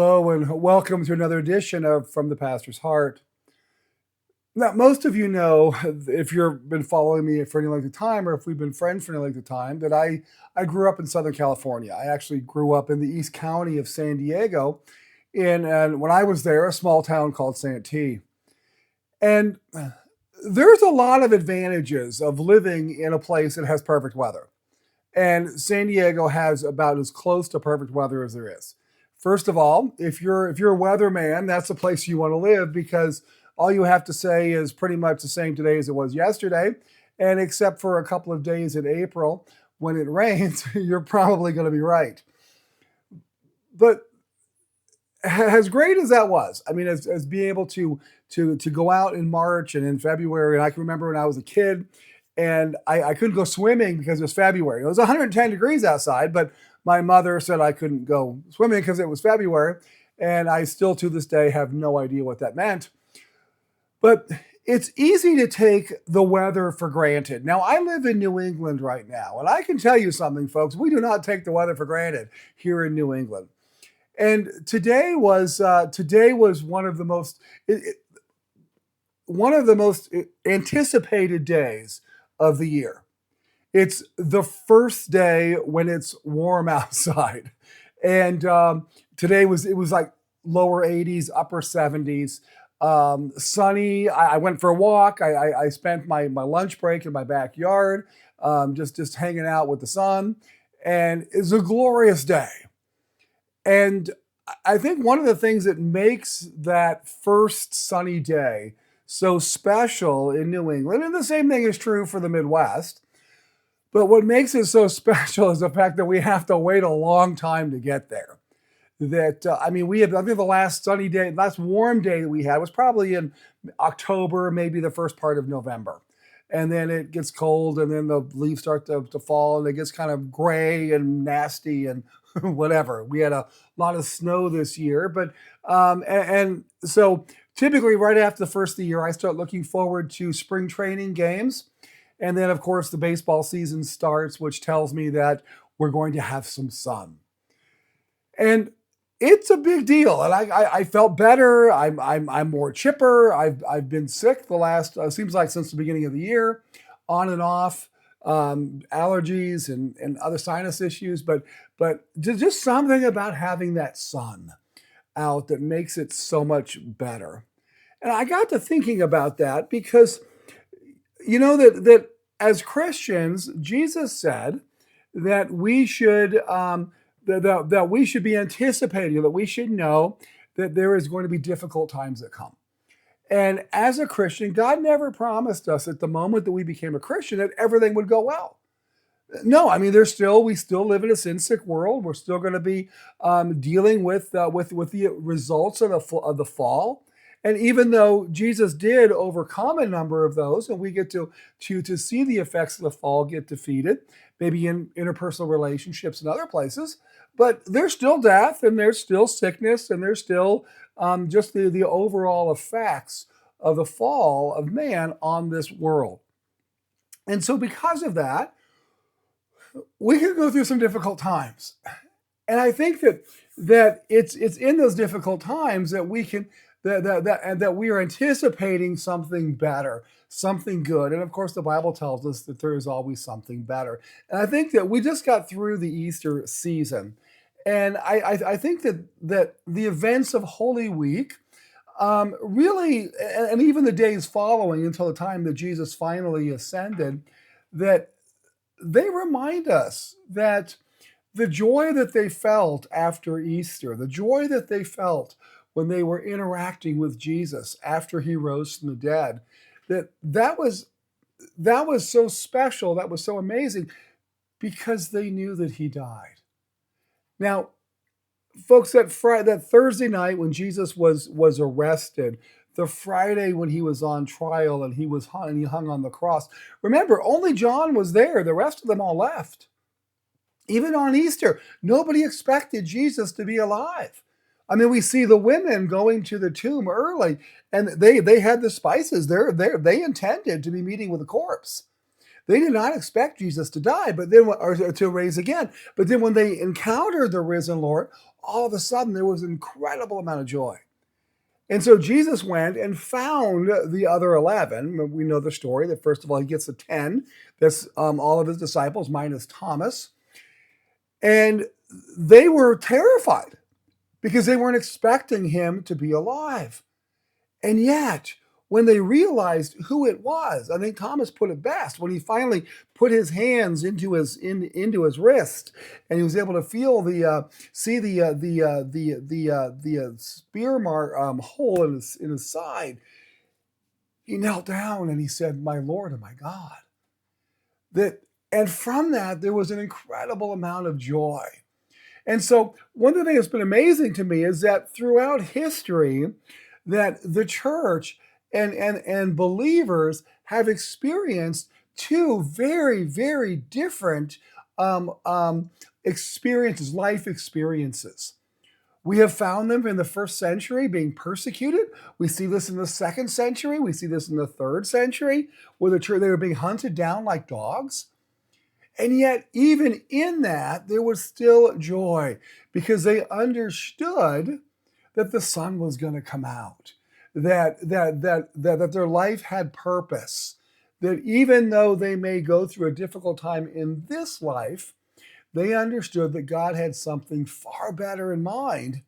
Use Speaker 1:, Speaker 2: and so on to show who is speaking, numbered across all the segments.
Speaker 1: Hello and welcome to another edition of From the Pastor's Heart. Now, most of you know, if you've been following me for any length of time, or if we've been friends for any length of time, that I grew up in Southern California. I actually grew up in the East County of San Diego, and when I was there, a small town called Santee. And there's a lot of advantages of living in a place that has perfect weather. And San Diego has about as close to perfect weather as there is. First of all, if you're a weatherman, that's the place you want to live because all you have to say is pretty much the same today as it was yesterday. And except for a couple of days in April when it rains, you're probably going to be right. But as great as that was, I mean, as being able to go out in March and in February, and I can remember when I was a kid, and I couldn't go swimming because it was February. It was 110 degrees outside, but my mother said I couldn't go swimming because it was February, and I still to this day have no idea what that meant. But it's easy to take the weather for granted. Now, I live in New England right now, and I can tell you something, folks. We do not take the weather for granted here in New England. And today was one of the most anticipated days of the year. It's the first day when it's warm outside, and today it was like lower 80s, upper 70s, sunny. I went for a walk. I spent my lunch break in my backyard, just hanging out with the sun, and it's a glorious day. And I think one of the things that makes that first sunny day so special in New England, and the same thing is true for the Midwest, but what makes it so special is the fact that we have to wait a long time to get there. I mean, I think the last sunny day, last warm day that we had was probably in October, maybe the first part of November. And then it gets cold, and then the leaves start to fall, and it gets kind of gray and nasty and whatever. We had a lot of snow this year, but and so typically right after the first of the year, I start looking forward to spring training games. And then, of course, the baseball season starts, which tells me that we're going to have some sun. And it's a big deal. And I felt better. I'm more chipper. I've been sick the last seems like since the beginning of the year, on and off, allergies and other sinus issues. But just something about having that sun out that makes it so much better. And I got to thinking about that because you know that as Christians, Jesus said that we should that we should be anticipating, that we should know that there is going to be difficult times that come. And as a Christian, God never promised us at the moment that we became a Christian that everything would go well. No, I mean, we still live in a sin sick world. We're still going to be dealing with the results of the fall. And even though Jesus did overcome a number of those, and we get to see the effects of the fall get defeated, maybe in interpersonal relationships and other places, but there's still death, and there's still sickness, and there's still just the overall effects of the fall of man on this world. And so, because of that, we can go through some difficult times. And I think that it's in those difficult times that we can that we are anticipating something better, something good. And of course, the Bible tells us that there is always something better. And I think that we just got through the Easter season, and I think that the events of Holy Week really, and even the days following until the time that Jesus finally ascended, that they remind us that the joy that they felt after Easter, the joy that they felt when they were interacting with Jesus after he rose from the dead, that was so special, that was so amazing, because they knew that he died. Now, folks, that Thursday night when Jesus was arrested, the Friday when he was on trial and he hung on the cross. Remember, only John was there. The rest of them all left. Even on Easter, nobody expected Jesus to be alive. I mean, we see the women going to the tomb early, and they had the spices. They intended to be meeting with the corpse. They did not expect Jesus to die, but then or to raise again. But then when they encountered the risen Lord, all of a sudden there was an incredible amount of joy. And so Jesus went and found the other 11. We know the story that first of all, he gets the 10. That's all of his disciples, minus Thomas. And they were terrified because they weren't expecting him to be alive. And yet, when they realized who it was, I think Thomas put it best when he finally put his hands into his wrist, and he was able to feel see the spear mark hole in his side. He knelt down and he said, "My Lord and my God." And from that there was an incredible amount of joy. And so one of the things that's been amazing to me is that throughout history, that the church and believers have experienced two very, very different experiences, life experiences. We have found them in the first century being persecuted. We see this in the second century. We see this in the third century, where the church, they were being hunted down like dogs. And yet, even in that, there was still joy because they understood that the sun was going to come out, that their life had purpose, that even though they may go through a difficult time in this life, they understood that God had something far better in mind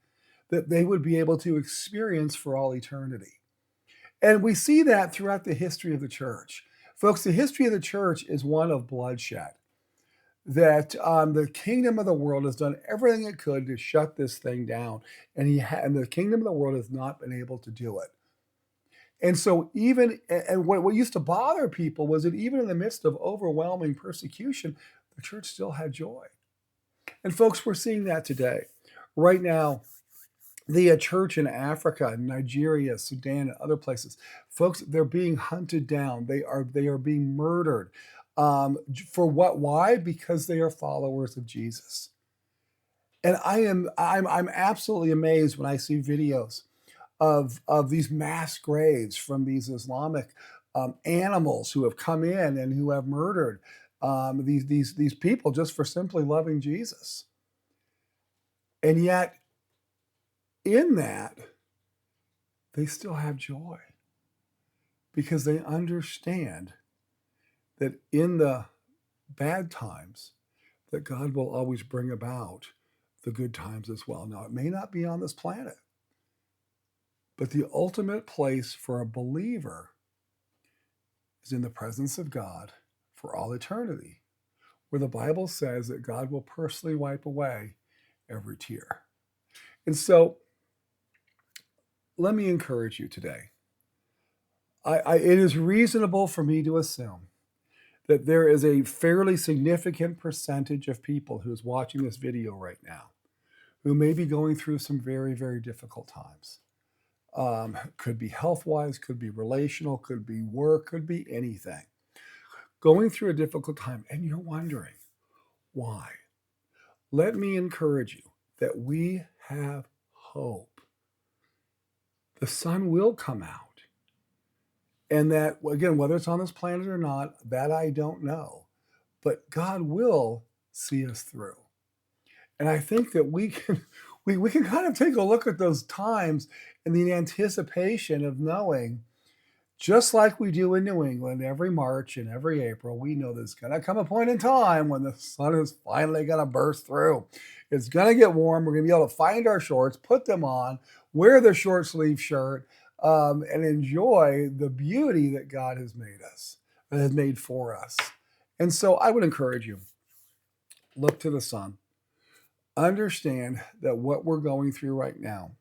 Speaker 1: that they would be able to experience for all eternity. And we see that throughout the history of the church. Folks, the history of the church is one of bloodshed. That the kingdom of the world has done everything it could to shut this thing down, and the kingdom of the world has not been able to do it. And so what used to bother people was that even in the midst of overwhelming persecution, the church still had joy. And folks, we're seeing that today. Right now, the church in Africa, Nigeria, Sudan, and other places, folks, they're being hunted down. They are being murdered. For what? Why? Because they are followers of Jesus. And I'm absolutely amazed when I see videos of these mass graves from these Islamic animals who have come in and who have murdered these people just for simply loving Jesus. And yet, in that, they still have joy because they understand that in the bad times, that God will always bring about the good times as well. Now, it may not be on this planet, but the ultimate place for a believer is in the presence of God for all eternity, where the Bible says that God will personally wipe away every tear. And so, let me encourage you today. It is reasonable for me to assume that there is a fairly significant percentage of people who's watching this video right now who may be going through some very, very difficult times. Could be health-wise, could be relational, could be work, could be anything. Going through a difficult time, and you're wondering why. Let me encourage you that we have hope. The sun will come out. And that, again, whether it's on this planet or not, that I don't know. But God will see us through. And I think that we can kind of take a look at those times in the anticipation of knowing, just like we do in New England every March and every April, we know there's going to come a point in time when the sun is finally going to burst through. It's going to get warm. We're going to be able to find our shorts, put them on, wear the short sleeve shirt, and enjoy the beauty that God has made us, that has made for us. And so I would encourage you, look to the sun. Understand that what we're going through right now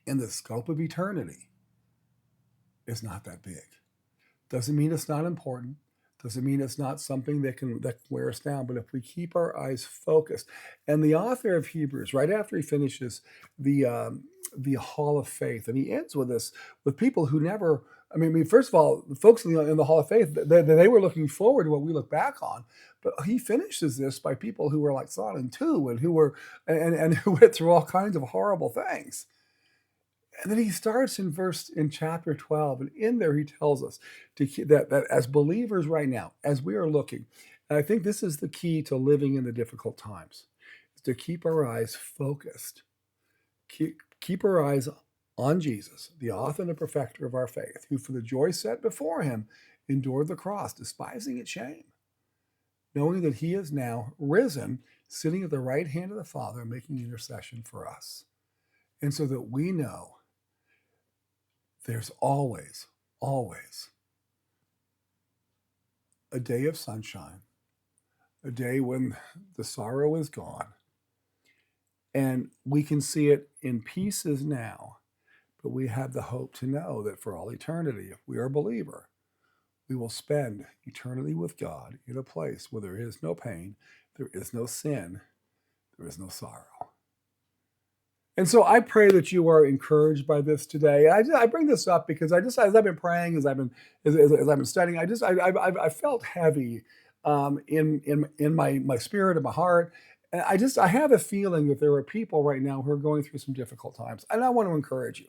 Speaker 1: in the scope of eternity is not that big. Doesn't mean it's not important. Doesn't mean it's not something that can wear us down. But if we keep our eyes focused, and the author of Hebrews, right after he finishes the Hall of Faith, and he ends with this with people who never. I mean, first of all, the folks in the Hall of Faith, they were looking forward to what we look back on. But he finishes this by people who were like Sodom too, and who went through all kinds of horrible things. And then he starts in chapter 12, and in there he tells us that as believers right now, as we are looking, and I think this is the key to living in the difficult times, is to keep our eyes focused, keep our eyes on Jesus, the author and the perfecter of our faith, who for the joy set before him endured the cross, despising its shame, knowing that he is now risen, sitting at the right hand of the Father, making intercession for us. And so that we know there's always, always a day of sunshine, a day when the sorrow is gone. And we can see it in pieces now, but we have the hope to know that for all eternity, if we are a believer, we will spend eternity with God in a place where there is no pain, there is no sin, there is no sorrow. And so I pray that you are encouraged by this today. I bring this up because as I've been praying, as I've been studying, I felt heavy in my spirit and my heart. And I have a feeling that there are people right now who are going through some difficult times, and I want to encourage you.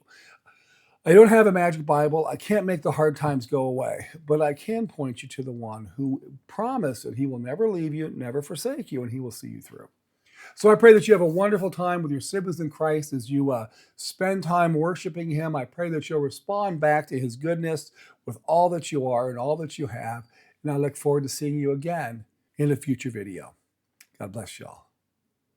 Speaker 1: I don't have a magic Bible. I can't make the hard times go away, but I can point you to the one who promised that he will never leave you, never forsake you, and he will see you through. So I pray that you have a wonderful time with your siblings in Christ as you spend time worshiping him. I pray that you'll respond back to his goodness with all that you are and all that you have. And I look forward to seeing you again in a future video. God bless you all.